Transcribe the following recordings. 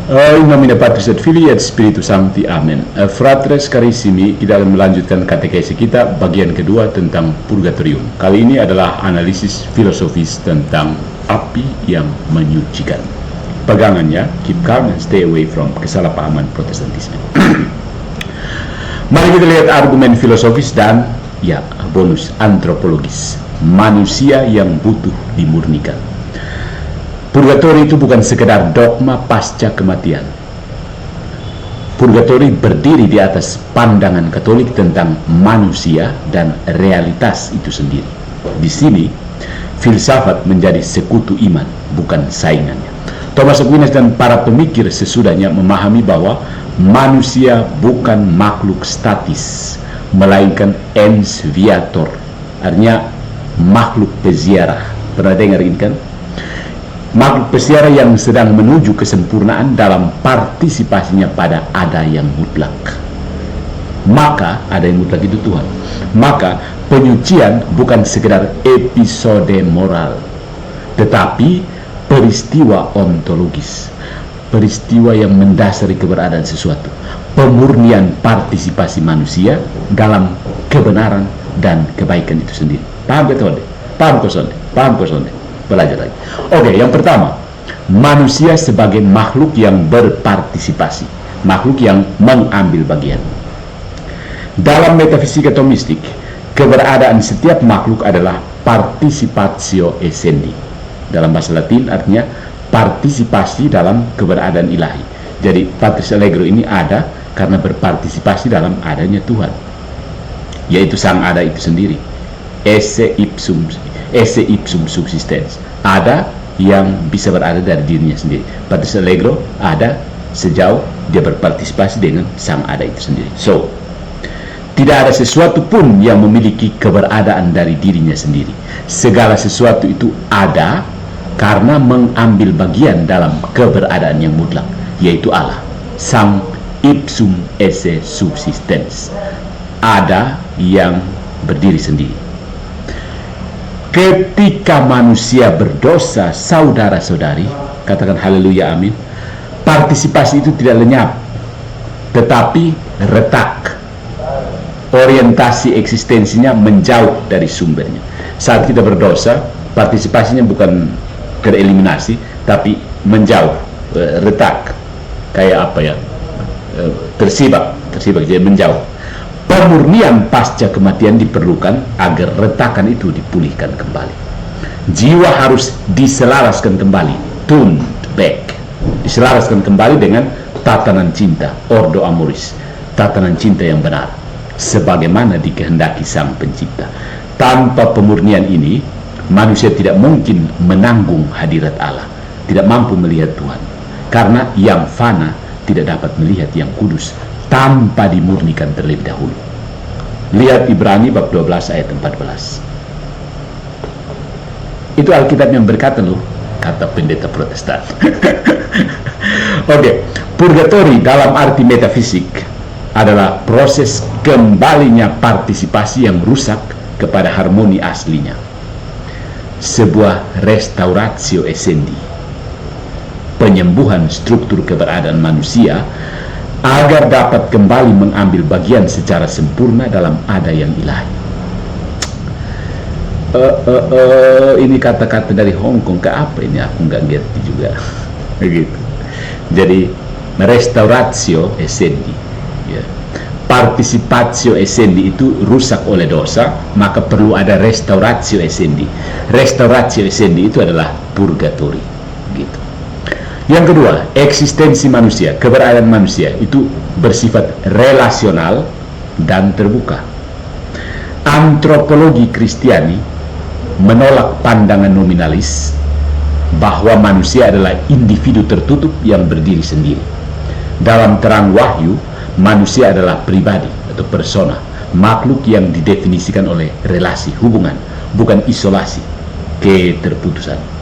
In nomine Patris et Filii et Spiritus Sancti. Amen. Fratres carissimi, kita akan melanjutkan katekesi kita bagian kedua tentang purgatorium. Kali ini adalah analisis filosofis tentang api yang menyucikan. Pegangannya, keep calm and stay away from kesalahpahaman Protestantisme. Mari kita lihat argumen filosofis dan bonus antropologis. Manusia yang butuh dimurnikan. Purgatori itu bukan sekedar dogma pasca kematian. Purgatori berdiri di atas pandangan Katolik tentang manusia dan realitas itu sendiri. Di sini, filsafat menjadi sekutu iman, bukan saingannya. Thomas Aquinas dan para pemikir sesudahnya memahami bahwa manusia bukan makhluk statis, melainkan ens viator, artinya makhluk peziarah. Pernah dengar ini kan? Makhluk peziarah yang sedang menuju kesempurnaan dalam partisipasinya pada ada yang mutlak. Maka ada yang mutlak itu Tuhan. Maka penyucian bukan sekedar episode moral, tetapi peristiwa ontologis, peristiwa yang mendasari keberadaan sesuatu, pemurnian partisipasi manusia dalam kebenaran dan kebaikan itu sendiri. Paham betul? Paham kosonde? Paham kosonde? Belajar lagi. Oke, yang pertama, manusia sebagai makhluk yang berpartisipasi, makhluk yang mengambil bagian. Dalam metafisika Thomistik, keberadaan setiap makhluk adalah participatio essendi. Dalam bahasa Latin artinya partisipasi dalam keberadaan ilahi. Jadi Patris Allegro ini ada karena berpartisipasi dalam adanya Tuhan, yaitu sang ada itu sendiri. Esse ipsum subsistens, ada yang bisa berada dari dirinya sendiri. Patris Allegro ada sejauh dia berpartisipasi dengan sang ada itu sendiri. So, tidak ada sesuatu pun yang memiliki keberadaan dari dirinya sendiri. Segala sesuatu itu ada karena mengambil bagian dalam keberadaan yang mutlak, yaitu Allah, sang ipsum esse subsistens, ada yang berdiri sendiri. Ketika manusia berdosa, saudara-saudari, katakan haleluya, amin, partisipasi itu tidak lenyap, tetapi retak. Orientasi eksistensinya menjauh dari sumbernya. Saat kita berdosa, partisipasinya bukan tereliminasi, tapi menjauh, retak, kayak apa ya, tersibak, jadi menjauh. Pemurnian pasca kematian diperlukan agar retakan itu dipulihkan kembali. Jiwa harus diselaraskan kembali, tuned back, diselaraskan kembali dengan tatanan cinta, ordo amoris, tatanan cinta yang benar, sebagaimana dikehendaki Sang Pencipta. Tanpa pemurnian ini, manusia tidak mungkin menanggung hadirat Allah, tidak mampu melihat Tuhan, karena yang fana tidak dapat melihat yang kudus tanpa dimurnikan terlebih dahulu. Lihat Ibrani bab 12 ayat 14. Itu Alkitab yang berkata loh, kata pendeta Protestan. Oke, purgatori dalam arti metafisik adalah proses kembalinya partisipasi yang rusak kepada harmoni aslinya. Sebuah restauratio essendi, penyembuhan struktur keberadaan manusia agar dapat kembali mengambil bagian secara sempurna dalam ada yang ilahi. Ini kata-kata dari Hong Kong, ke apa ini? Aku nggak ngerti juga. Begitu. Jadi restauratio essendi, ya. Participatio essendi itu rusak oleh dosa, maka perlu ada restauratio essendi. Restauratio essendi itu adalah purgatori, gitu. Yang kedua, eksistensi manusia, keberadaan manusia itu bersifat relasional dan terbuka. Antropologi Kristiani menolak pandangan nominalis bahwa manusia adalah individu tertutup yang berdiri sendiri. Dalam terang Wahyu, manusia adalah pribadi atau persona, makhluk yang didefinisikan oleh relasi, hubungan, bukan isolasi, keterputusan.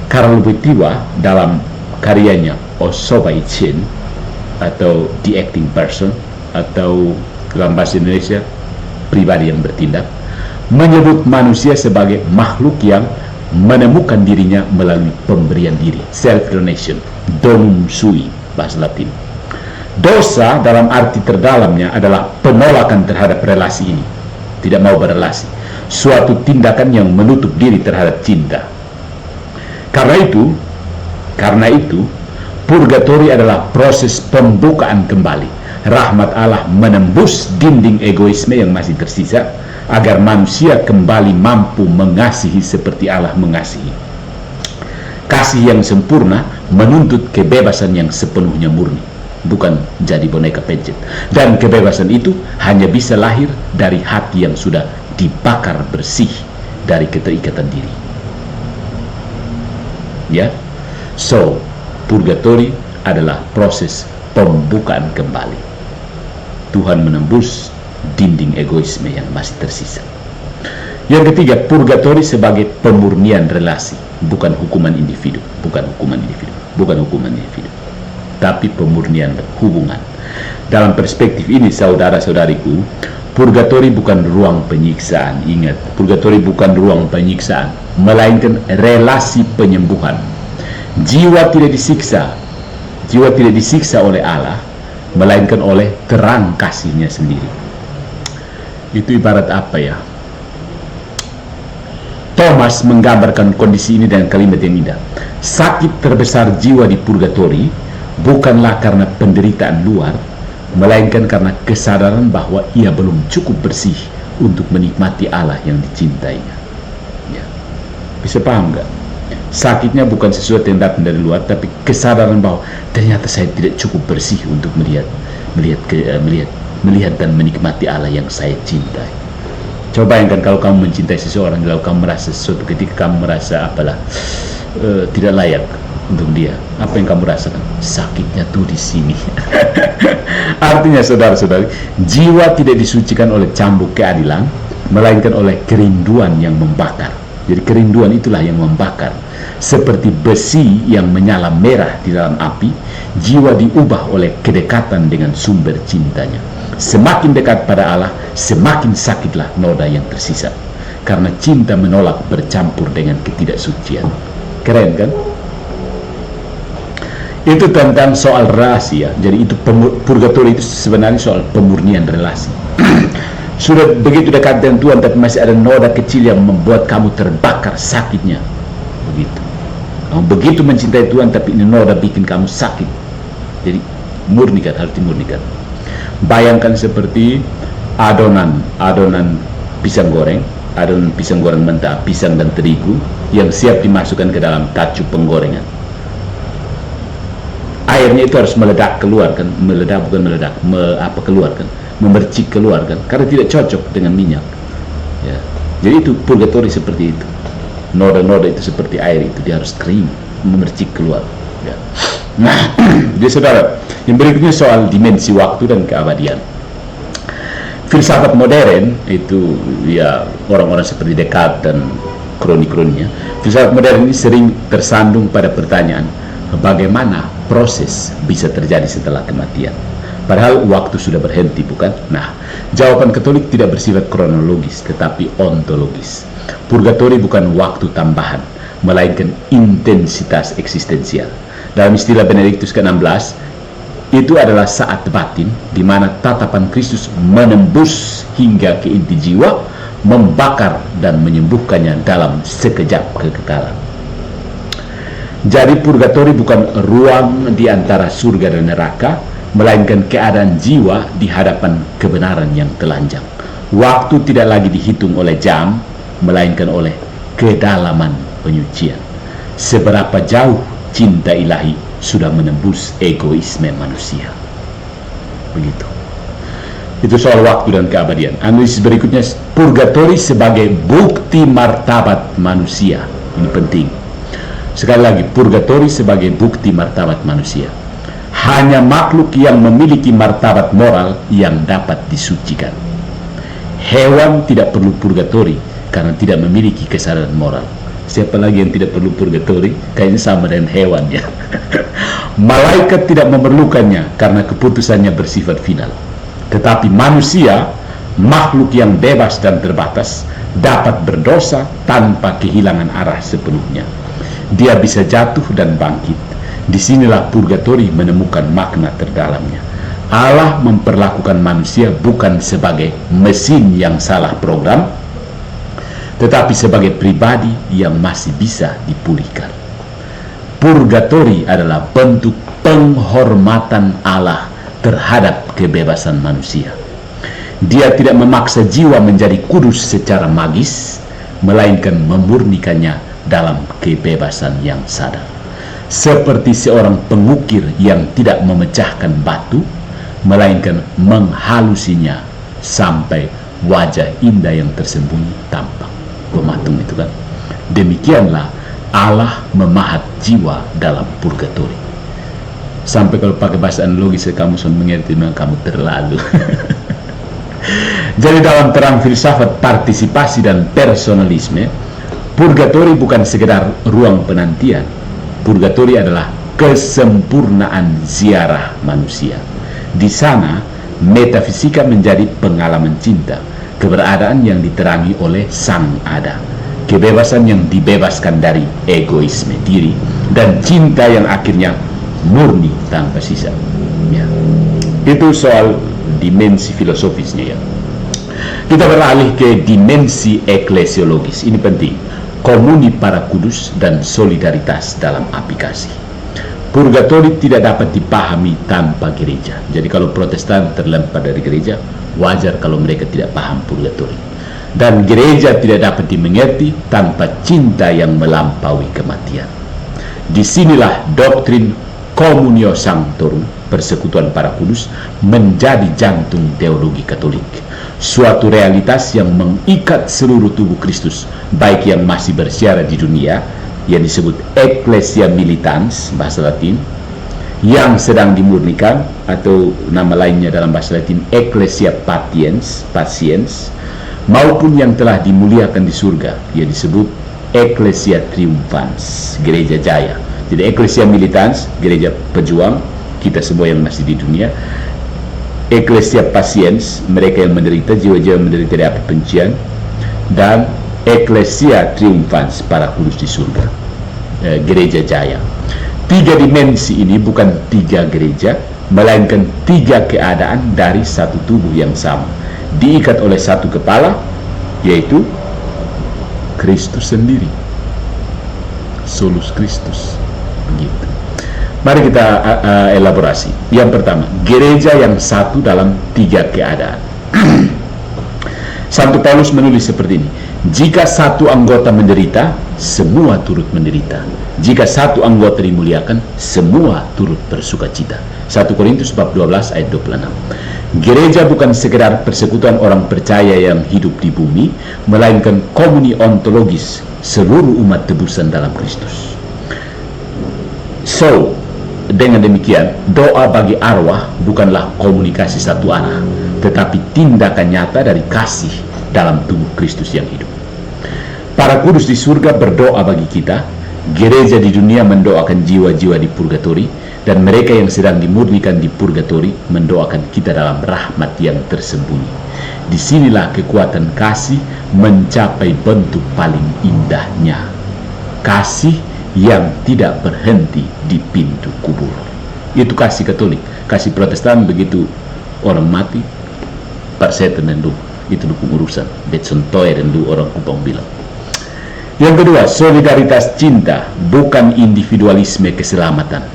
Karl Wojtyła dalam karyanya Osobai Chen atau The Acting Person, atau dalam bahasa Indonesia pribadi yang bertindak, menyebut manusia sebagai makhluk yang menemukan dirinya melalui pemberian diri, self-donation, donum sui, bahasa Latin. Dosa dalam arti terdalamnya adalah penolakan terhadap relasi ini, tidak mau berrelasi, suatu tindakan yang menutup diri terhadap cinta. Karena itu, purgatori adalah proses pembukaan kembali. Rahmat Allah menembus dinding egoisme yang masih tersisa, agar manusia kembali mampu mengasihi seperti Allah mengasihi. Kasih yang sempurna menuntut kebebasan yang sepenuhnya murni, bukan jadi boneka pencet. Dan kebebasan itu hanya bisa lahir dari hati yang sudah dibakar bersih dari keterikatan diri. Ya, so purgatori adalah proses pembukaan kembali. Tuhan menembus dinding egoisme yang masih tersisa. Yang ketiga, purgatori sebagai pemurnian relasi, bukan hukuman individu, tapi pemurnian hubungan. Dalam perspektif ini, saudara-saudariku, purgatori bukan ruang penyiksaan. Ingat, purgatori bukan ruang penyiksaan, melainkan relasi penyembuhan. Jiwa tidak disiksa oleh Allah, melainkan oleh terang kasihnya sendiri. Itu ibarat apa ya? Thomas menggambarkan kondisi ini dengan kalimat yang indah. Sakit terbesar jiwa di purgatori bukanlah karena penderitaan luar, melainkan karena kesadaran bahwa ia belum cukup bersih untuk menikmati Allah yang dicintainya. Ya. Bisa paham nggak? Sakitnya bukan sesuatu yang datang dari luar, tapi kesadaran bahwa ternyata saya tidak cukup bersih untuk melihat dan menikmati Allah yang saya cintai. Coba bayangkan kalau kamu mencintai seseorang, lalu kamu merasa sesuatu ketika kamu merasa tidak layak untuk dia. Apa yang kamu rasakan? Sakitnya tuh di sini. Artinya, saudara-saudari, jiwa tidak disucikan oleh cambuk keadilan, melainkan oleh kerinduan yang membakar. Jadi kerinduan itulah yang membakar. Seperti besi yang menyala merah di dalam api, jiwa diubah oleh kedekatan dengan sumber cintanya. Semakin dekat pada Allah, semakin sakitlah noda yang tersisa, karena cinta menolak bercampur dengan ketidaksucian. Keren kan? Itu tentang soal relasi ya. Jadi itu purgatori itu sebenarnya soal pemurnian relasi. Sudah begitu dekat dengan Tuhan, tapi masih ada noda kecil yang membuat kamu terbakar sakitnya. Begitu. Kamu begitu mencintai Tuhan, tapi ini noda bikin kamu sakit. Jadi murnikan, harus dimurnikan. Bayangkan seperti adonan pisang goreng mentah, pisang dan terigu yang siap dimasukkan ke dalam tacu penggorengan. Airnya itu harus meledak keluar kan, keluar kan, memercik keluar kan, karena tidak cocok dengan minyak. Ya. Jadi itu purgatori seperti itu. Noda-noda itu seperti air itu, dia harus kering, memercik keluar. Ya. Nah, jadi saudara, yang berikutnya soal dimensi waktu dan keabadian. Filsafat modern itu ya orang-orang seperti Descartes dan kroni-kroninya. Filsafat modern ini sering tersandung pada pertanyaan, bagaimana proses bisa terjadi setelah kematian? Padahal waktu sudah berhenti, bukan? Nah, jawaban Katolik tidak bersifat kronologis, tetapi ontologis. Purgatori bukan waktu tambahan, melainkan intensitas eksistensial. Dalam istilah Benediktus ke-16, itu adalah saat batin di mana tatapan Kristus menembus hingga ke inti jiwa, membakar dan menyembuhkannya dalam sekejap kekekalan. Jadi purgatori bukan ruang di antara surga dan neraka, melainkan keadaan jiwa di hadapan kebenaran yang telanjang. Waktu tidak lagi dihitung oleh jam, melainkan oleh kedalaman penyucian. Seberapa jauh cinta ilahi sudah menembus egoisme manusia. Begitu. Itu soal waktu dan keabadian. Analisis berikutnya, purgatori sebagai bukti martabat manusia. Ini penting. Sekali lagi, purgatori sebagai bukti martabat manusia. Hanya makhluk yang memiliki martabat moral yang dapat disucikan. Hewan tidak perlu purgatori karena tidak memiliki kesadaran moral. Siapa lagi yang tidak perlu purgatori? Kayaknya sama dengan hewan ya. Malaikat tidak memerlukannya karena keputusannya bersifat final. Tetapi manusia, makhluk yang bebas dan terbatas, dapat berdosa tanpa kehilangan arah sepenuhnya. Dia bisa jatuh dan bangkit. Disinilah purgatori menemukan makna terdalamnya. Allah memperlakukan manusia bukan sebagai mesin yang salah program, tetapi sebagai pribadi yang masih bisa dipulihkan. Purgatori adalah bentuk penghormatan Allah terhadap kebebasan manusia. Dia tidak memaksa jiwa menjadi kudus secara magis, melainkan memurnikannya dalam kebebasan yang sadar. Seperti seorang pengukir yang tidak memecahkan batu, melainkan menghalusinya sampai wajah indah yang tersembunyi tampak. Pematung itu kan. Demikianlah Allah memahat jiwa dalam purgatori. Sampai kalau pakai bahasa analogis kamu sudah mengerti, memang kamu terlalu. Jadi dalam terang filsafat partisipasi dan personalisme, purgatori bukan sekedar ruang penantian. Purgatori adalah kesempurnaan ziarah manusia. Di sana, metafisika menjadi pengalaman cinta, keberadaan yang diterangi oleh Sang Ada, kebebasan yang dibebaskan dari egoisme diri, dan cinta yang akhirnya murni tanpa sisa. Ya. Itu soal dimensi filosofisnya ya. Kita beralih ke dimensi eklesiologis. Ini penting. Komuni para kudus dan solidaritas dalam aplikasi. Purgatori tidak dapat dipahami tanpa gereja. Jadi kalau Protestan terlempar dari gereja, wajar kalau mereka tidak paham purgatori. Dan gereja tidak dapat dimengerti tanpa cinta yang melampaui kematian. Disinilah doktrin Communio Sanctorum, persekutuan para kudus, menjadi jantung teologi Katolik. Suatu realitas yang mengikat seluruh tubuh Kristus, baik yang masih bersiara di dunia, yang disebut Ecclesia Militans, bahasa Latin, yang sedang dimurnikan, atau nama lainnya dalam bahasa Latin Ecclesia Patiens, maupun yang telah dimuliakan di surga, yang disebut Ecclesia Triumphans, gereja jaya. Jadi Ecclesia Militans, gereja pejuang, kita semua yang masih di dunia. Ecclesia Patiens, mereka yang menderita, jiwa-jiwa menderita dari api kebencian. Dan Ecclesia Triumphans, para kudus di surga, gereja jaya. 3 dimensi ini bukan 3 gereja, melainkan 3 keadaan dari satu tubuh yang sama, diikat oleh satu kepala, yaitu Kristus sendiri, solus Kristus. Begitu. Mari kita elaborasi. Yang pertama, gereja yang satu dalam 3 keadaan. Santo Paulus menulis seperti ini: jika satu anggota menderita, semua turut menderita. Jika satu anggota dimuliakan, semua turut bersukacita. 1 Korintus bab 12 ayat 26. Gereja bukan sekedar persekutuan orang percaya yang hidup di bumi, melainkan komuni ontologis seluruh umat tebusan dalam Kristus. So, dengan demikian, doa bagi arwah bukanlah komunikasi satu arah, tetapi tindakan nyata dari kasih dalam tubuh Kristus yang hidup. Para kudus di surga berdoa bagi kita, gereja di dunia mendoakan jiwa-jiwa di purgatori, dan mereka yang sedang dimurnikan di purgatori mendoakan kita dalam rahmat yang tersembunyi. Disinilah kekuatan kasih mencapai bentuk paling indahnya. Kasih yang tidak berhenti di pintu kubur. Itu kasih Katolik. Kasih Protestan begitu orang mati, parsetan dan itu dukung urusan. Betson Toer dan orang Kupang bilang. Yang kedua, solidaritas cinta, bukan individualisme keselamatan.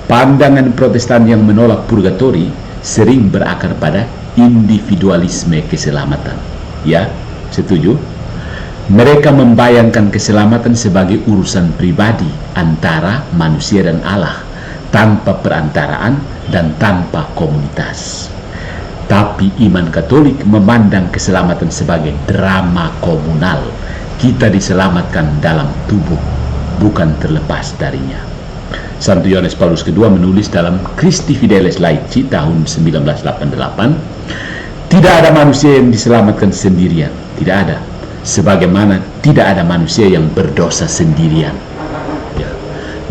Pandangan Protestan yang menolak purgatori sering berakar pada individualisme keselamatan. Ya, setuju? Mereka membayangkan keselamatan sebagai urusan pribadi antara manusia dan Allah, tanpa perantaraan dan tanpa komunitas. Tapi iman Katolik memandang keselamatan sebagai drama komunal. Kita diselamatkan dalam tubuh, bukan terlepas darinya. Santo Yohanes Paulus II menulis dalam Christi Fideles Laici tahun 1988, tidak ada manusia yang diselamatkan sendirian, tidak ada. Sebagaimana tidak ada manusia yang berdosa sendirian. Ya.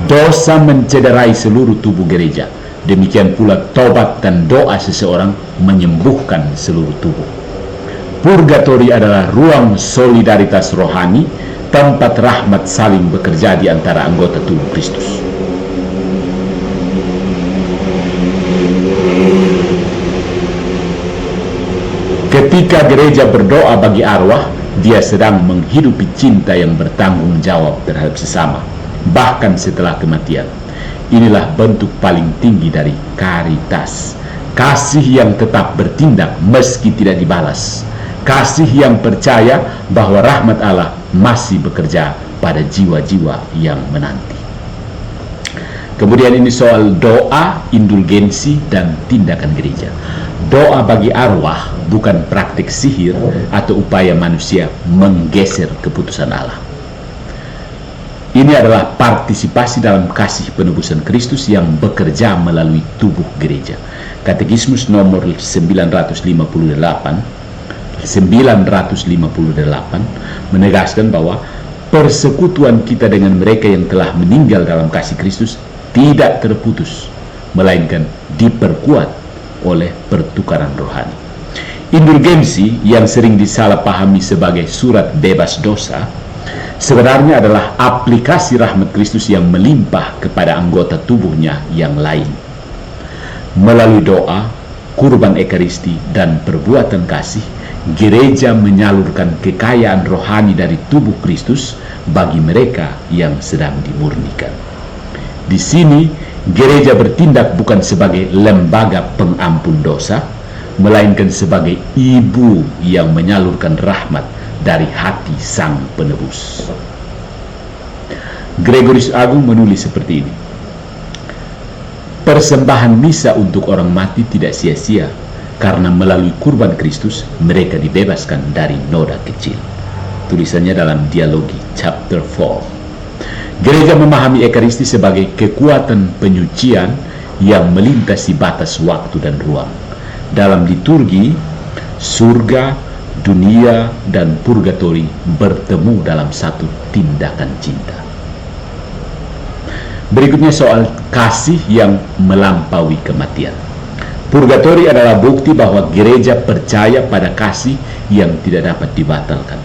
Dosa mencederai seluruh tubuh gereja. Demikian pula tobat dan doa seseorang menyembuhkan seluruh tubuh. Purgatori adalah ruang solidaritas rohani, tempat rahmat saling bekerja di antara anggota tubuh Kristus. Ketika gereja berdoa bagi arwah, dia sedang menghidupi cinta yang bertanggung jawab terhadap sesama, bahkan setelah kematian. Inilah bentuk paling tinggi dari caritas. Kasih yang tetap bertindak meski tidak dibalas. Kasih yang percaya bahwa rahmat Allah masih bekerja pada jiwa-jiwa yang menanti. Kemudian ini soal doa, indulgensi, dan tindakan gereja. Doa bagi arwah bukan praktik sihir atau upaya manusia menggeser keputusan Allah. Ini adalah partisipasi dalam kasih penebusan Kristus yang bekerja melalui tubuh gereja. Katekismus nomor 958 menegaskan bahwa persekutuan kita dengan mereka yang telah meninggal dalam kasih Kristus tidak terputus, melainkan diperkuat oleh pertukaran rohani. Indulgensi yang sering disalahpahami sebagai surat bebas dosa sebenarnya adalah aplikasi rahmat Kristus yang melimpah kepada anggota tubuhnya yang lain. Melalui doa, kurban ekaristi, dan perbuatan kasih, gereja menyalurkan kekayaan rohani dari tubuh Kristus bagi mereka yang sedang dimurnikan. Di sini, gereja bertindak bukan sebagai lembaga pengampun dosa, melainkan sebagai ibu yang menyalurkan rahmat dari hati sang penebus. Gregorius Agung menulis seperti ini: persembahan misa untuk orang mati tidak sia-sia, karena melalui kurban Kristus mereka dibebaskan dari noda kecil. Tulisannya dalam Dialogi chapter 4. Gereja memahami ekaristi sebagai kekuatan penyucian yang melintasi batas waktu dan ruang. Dalam liturgi, surga, dunia, dan purgatori bertemu dalam satu tindakan cinta. Berikutnya soal kasih yang melampaui kematian. Purgatori adalah bukti bahwa gereja percaya pada kasih yang tidak dapat dibatalkan.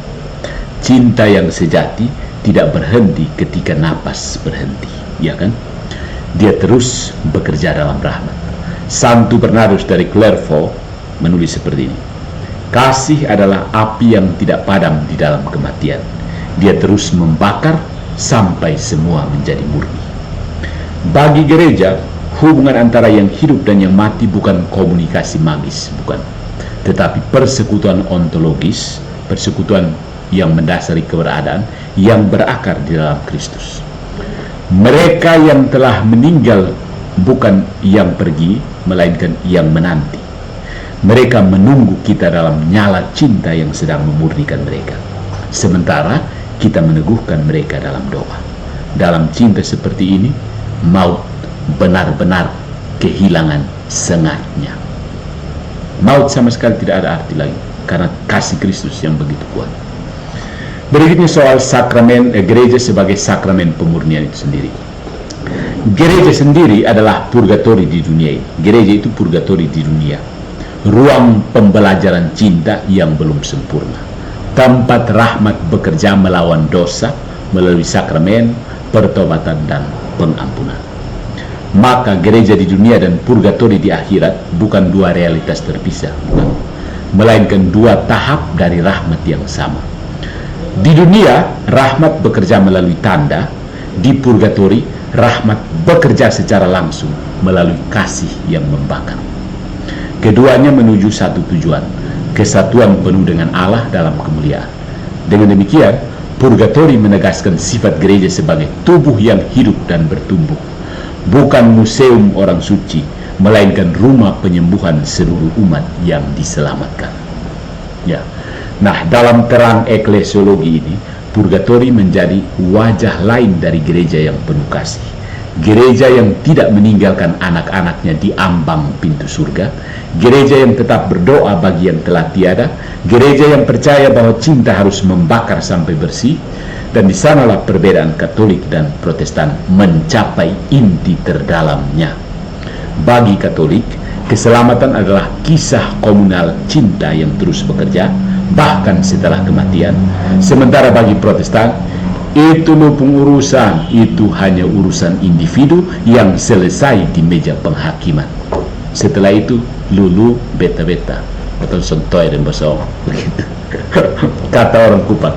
Cinta yang sejati tidak berhenti ketika napas berhenti, ya kan? Dia terus bekerja dalam rahmat. Santo Bernardus dari Clairvaux menulis seperti ini: kasih adalah api yang tidak padam di dalam kematian. Dia terus membakar sampai semua menjadi murni. Bagi gereja, hubungan antara yang hidup dan yang mati bukan komunikasi magis, bukan, tetapi persekutuan ontologis, persekutuan yang mendasari keberadaan yang berakar di dalam Kristus. Mereka yang telah meninggal bukan yang pergi, melainkan yang menanti. Mereka menunggu kita dalam nyala cinta yang sedang memurnikan mereka, sementara kita meneguhkan mereka dalam doa. Dalam cinta seperti ini, maut benar-benar kehilangan sengatnya. Maut sama sekali tidak ada arti lagi, karena kasih Kristus yang begitu kuat. Berikutnya soal sakramen gereja sebagai sakramen pemurnian itu sendiri. Gereja sendiri adalah purgatori di dunia ini. Gereja itu purgatori di dunia, ruang pembelajaran cinta yang belum sempurna, tempat rahmat bekerja melawan dosa melalui sakramen, pertobatan, dan pengampunan. Maka gereja di dunia dan purgatori di akhirat bukan dua realitas terpisah, bukan, melainkan dua tahap dari rahmat yang sama. Di dunia, rahmat bekerja melalui tanda. Di purgatori, rahmat bekerja secara langsung melalui kasih yang membakar. Keduanya menuju satu tujuan, kesatuan penuh dengan Allah dalam kemuliaan. Dengan demikian, purgatori menegaskan sifat gereja sebagai tubuh yang hidup dan bertumbuh, bukan museum orang suci, melainkan rumah penyembuhan seluruh umat yang diselamatkan. Ya. Nah, dalam terang eklesiologi ini, purgatori menjadi wajah lain dari gereja yang penuh kasih. Gereja yang tidak meninggalkan anak-anaknya di ambang pintu surga, gereja yang tetap berdoa bagi yang telah tiada, gereja yang percaya bahwa cinta harus membakar sampai bersih, dan di sanalah perbedaan Katolik dan Protestan mencapai inti terdalamnya. Bagi Katolik, keselamatan adalah kisah komunal cinta yang terus bekerja, bahkan setelah kematian. Sementara bagi Protestan, itu urusan, itu hanya urusan individu yang selesai di meja penghakiman. Setelah itu, lulu beta-beta atau sontoy dan bosong, begitu kata orang Kupang.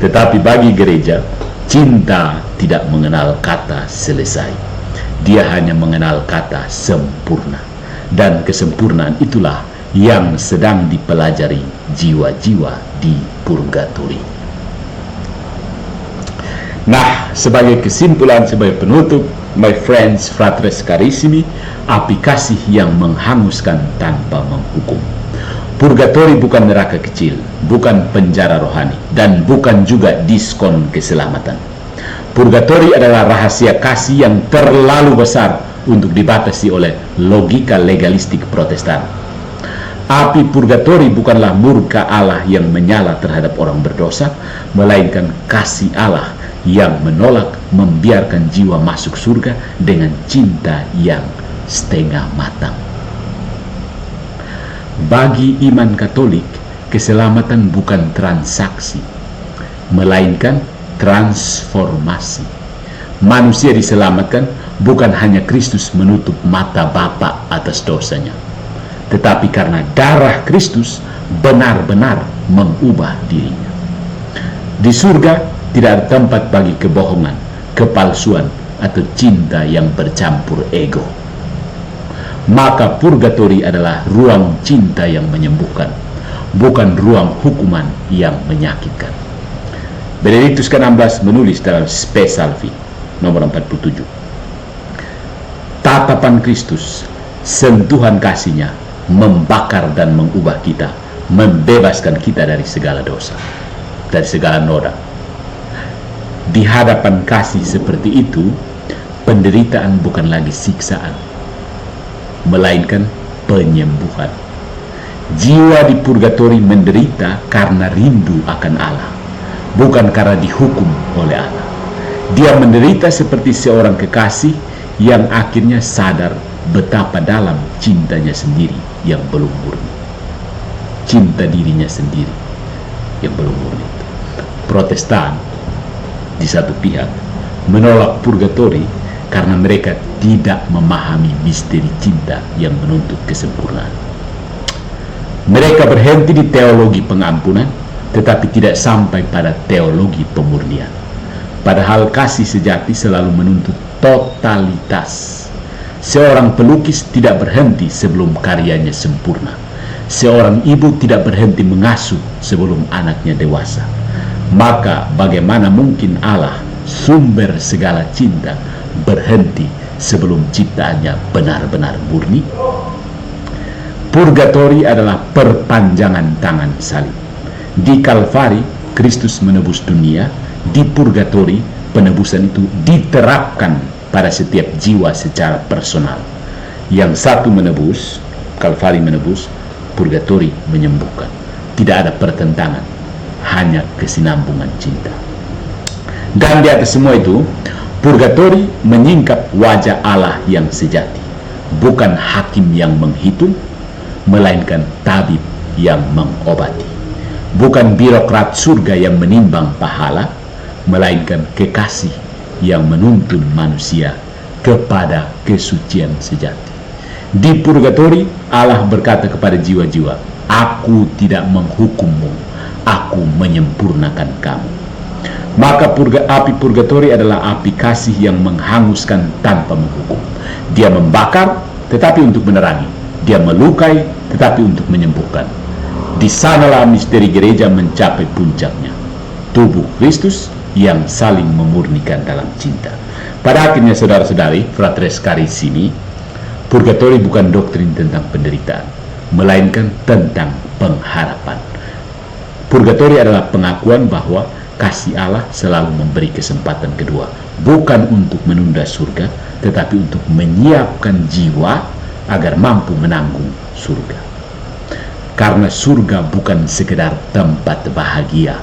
Tetapi bagi gereja, cinta tidak mengenal kata selesai. Dia hanya mengenal kata sempurna. Dan kesempurnaan itulah yang sedang dipelajari jiwa-jiwa di purgatori. Nah, sebagai kesimpulan, sebagai penutup, my friends, fratres carissimi, api kasih yang menghanguskan tanpa menghukum. Purgatori bukan neraka kecil, bukan penjara rohani, dan bukan juga diskon keselamatan. Purgatori adalah rahasia kasih yang terlalu besar untuk dibatasi oleh logika legalistik Protestan. Api purgatori bukanlah murka Allah yang menyala terhadap orang berdosa, melainkan kasih Allah yang menolak membiarkan jiwa masuk surga dengan cinta yang setengah matang. Bagi iman Katolik, keselamatan bukan transaksi, melainkan transformasi. Manusia diselamatkan bukan hanya Kristus menutup mata Bapa atas dosanya, tetapi karena darah Kristus benar-benar mengubah dirinya. Di surga tidak ada tempat bagi kebohongan, kepalsuan, atau cinta yang bercampur ego. Maka purgatori adalah ruang cinta yang menyembuhkan, bukan ruang hukuman yang menyakitkan. Benedictus ke-16 menulis dalam Spe Salvi nomor 47, tatapan Kristus, sentuhan kasihnya membakar dan mengubah kita, membebaskan kita dari segala dosa, dari segala noda. Di hadapan kasih seperti itu, penderitaan bukan lagi siksaan, melainkan penyembuhan. Jiwa di purgatori menderita karena rindu akan Allah, bukan karena dihukum oleh Allah. Dia menderita seperti seorang kekasih yang akhirnya sadar betapa dalam cintanya sendiri yang belum murni. Cinta dirinya sendiri yang belum murni. Protestan di satu pihak menolak purgatori karena mereka tidak memahami misteri cinta yang menuntut kesempurnaan. Mereka berhenti di teologi pengampunan, tetapi tidak sampai pada teologi pemurnian. Padahal kasih sejati selalu menuntut totalitas. Seorang pelukis tidak berhenti sebelum karyanya sempurna. Seorang ibu tidak berhenti mengasuh sebelum anaknya dewasa. Maka bagaimana mungkin Allah, sumber segala cinta, berhenti sebelum ciptaannya benar-benar murni? Purgatori adalah perpanjangan tangan salib. Di Kalvari, Kristus menebus dunia. Di purgatori, penebusan itu diterapkan pada setiap jiwa secara personal. Yang satu menebus, Kalvari menebus, purgatori menyembuhkan. Tidak ada pertentangan, hanya kesinambungan cinta. Dan di atas semua itu, purgatori menyingkap wajah Allah yang sejati, bukan hakim yang menghitung, melainkan tabib yang mengobati. Bukan birokrat surga yang menimbang pahala, melainkan kekasih yang menuntun manusia kepada kesucian sejati. Di purgatori, Allah berkata kepada jiwa-jiwa, "Aku tidak menghukummu, aku menyempurnakan kamu." Maka api purgatori adalah api kasih yang menghanguskan tanpa menghukum. Dia membakar tetapi untuk menerangi, dia melukai tetapi untuk menyembuhkan. Di sanalah misteri gereja mencapai puncaknya, tubuh Kristus yang saling memurnikan dalam cinta. Pada akhirnya, saudara-saudari, fratres carissimi, purgatori bukan doktrin tentang penderitaan, melainkan tentang pengharapan. Purgatori adalah pengakuan bahwa kasih Allah selalu memberi kesempatan kedua, bukan untuk menunda surga, tetapi untuk menyiapkan jiwa agar mampu menanggung surga. Karena surga bukan sekedar tempat bahagia,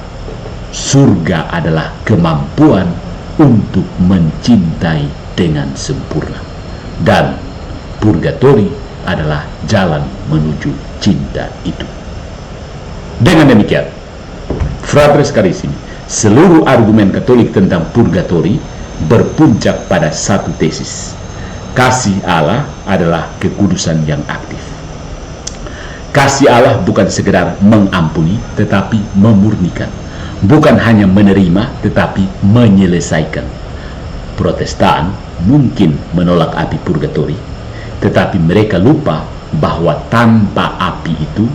surga adalah kemampuan untuk mencintai dengan sempurna. Dan purgatori adalah jalan menuju cinta itu. Dengan demikian, fratres carissimi, seluruh argumen Katolik tentang purgatori berpuncak pada satu tesis. Kasih Allah adalah kekudusan yang aktif. Kasih Allah bukan sekedar mengampuni, tetapi memurnikan. Bukan hanya menerima, tetapi menyelesaikan. Protestan mungkin menolak api purgatori, tetapi mereka lupa bahwa tanpa api itu,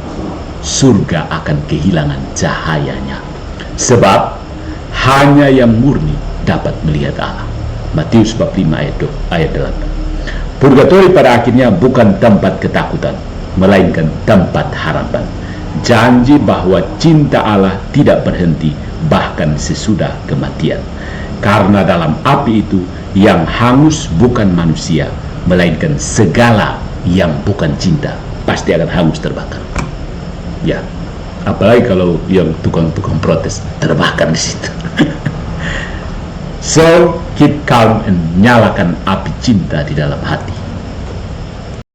surga akan kehilangan cahayanya. Sebab hanya yang murni dapat melihat Allah. Matius bab 5 ayat 8. Purgatori pada akhirnya bukan tempat ketakutan, melainkan tempat harapan. Janji bahwa cinta Allah tidak berhenti bahkan sesudah kematian. Karena dalam api itu yang hangus bukan manusia, melainkan segala yang bukan cinta pasti akan hangus terbakar. Ya, apalagi kalau yang tukang-tukang protes terbakar di situ. So, keep calm and nyalakan api cinta di dalam hati.